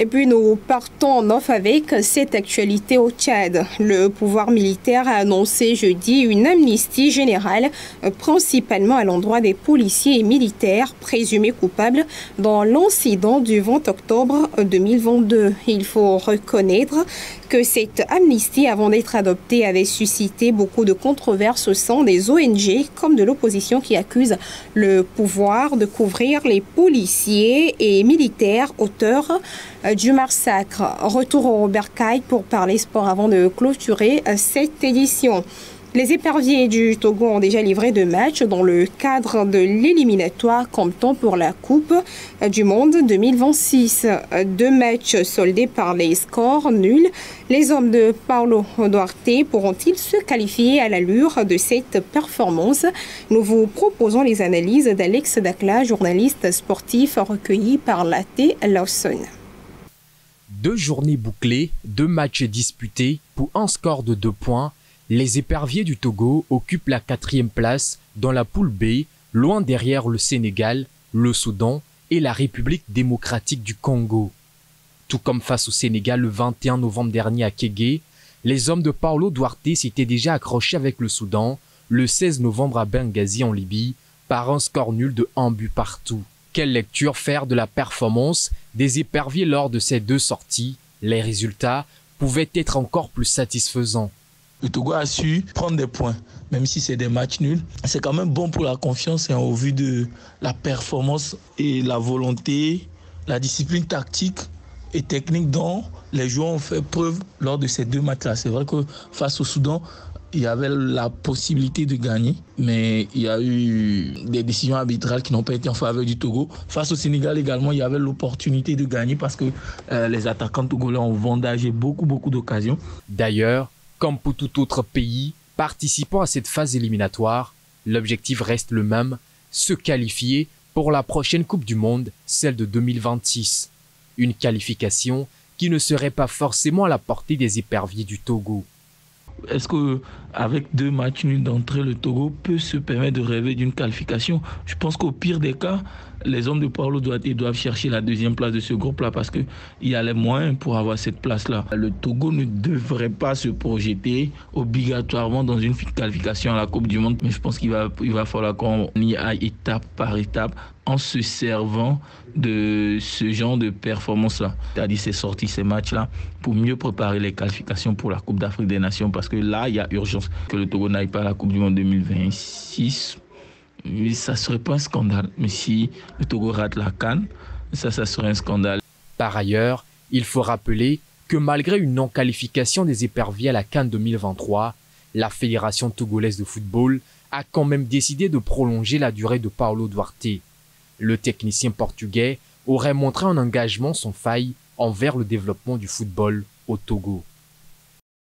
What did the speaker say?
Et puis nous partons en off avec cette actualité au Tchad. Le pouvoir militaire a annoncé jeudi une amnistie générale, principalement à l'endroit des policiers et militaires présumés coupables dans l'incident du 20 octobre 2022. Il faut reconnaître que cette amnistie, avant d'être adoptée, avait suscité beaucoup de controverses au sein des ONG comme de l'opposition qui accuse le pouvoir de couvrir les policiers et militaires auteurs du massacre. Retour au Bercail pour parler sport avant de clôturer cette édition. Les éperviers du Togo ont déjà livré 2 matchs dans le cadre de l'éliminatoire comptant pour la Coupe du Monde 2026. 2 matchs soldés par les scores nuls. Les hommes de Paulo Duarte pourront-ils se qualifier à l'allure de cette performance? Nous vous proposons les analyses d'Alex Dacla, journaliste sportif recueilli par Laté Lawson. 2 journées bouclées, 2 matchs disputés pour un score de 2 points. Les éperviers du Togo occupent la 4e place dans la poule B, loin derrière le Sénégal, le Soudan et la République démocratique du Congo. Tout comme face au Sénégal le 21 novembre dernier à Kégué, les hommes de Paulo Duarte s'étaient déjà accrochés avec le Soudan le 16 novembre à Benghazi en Libye par un score nul de 1 but partout. Quelle lecture faire de la performance des éperviers lors de ces 2 sorties? Les résultats pouvaient être encore plus satisfaisants. Le Togo a su prendre des points, même si c'est des matchs nuls. C'est quand même bon pour la confiance au vu de la performance et la volonté, la discipline tactique et technique dont les joueurs ont fait preuve lors de ces 2 matchs-là. C'est vrai que face au Soudan, il y avait la possibilité de gagner, mais il y a eu des décisions arbitrales qui n'ont pas été en faveur du Togo. Face au Sénégal également, il y avait l'opportunité de gagner parce que les attaquants togolais ont vendagé beaucoup d'occasions. D'ailleurs, comme pour tout autre pays participant à cette phase éliminatoire, l'objectif reste le même, se qualifier pour la prochaine Coupe du Monde, celle de 2026. Une qualification qui ne serait pas forcément à la portée des éperviers du Togo. Est-ce qu'avec 2 matchs nuls d'entrée, le Togo peut se permettre de rêver d'une qualification? Je pense qu'au pire des cas, les hommes de Paulo Duarte doivent chercher la 2e place de ce groupe-là parce qu'il y a les moyens pour avoir cette place-là. Le Togo ne devrait pas se projeter obligatoirement dans une qualification à la Coupe du Monde, mais je pense qu'il va falloir qu'on y aille étape par étape en se servant de ce genre de performance-là. C'est-à-dire ces matchs-là pour mieux préparer les qualifications pour la Coupe d'Afrique des Nations parce que là, il y a urgence que le Togo n'aille pas à la Coupe du Monde 2026. Mais ça ne serait pas un scandale. Mais si le Togo rate la CAN, ça serait un scandale. Par ailleurs, il faut rappeler que malgré une non-qualification des éperviers à la CAN 2023, la Fédération togolaise de football a quand même décidé de prolonger la durée de Paulo Duarte. Le technicien portugais aurait montré un engagement sans faille envers le développement du football au Togo.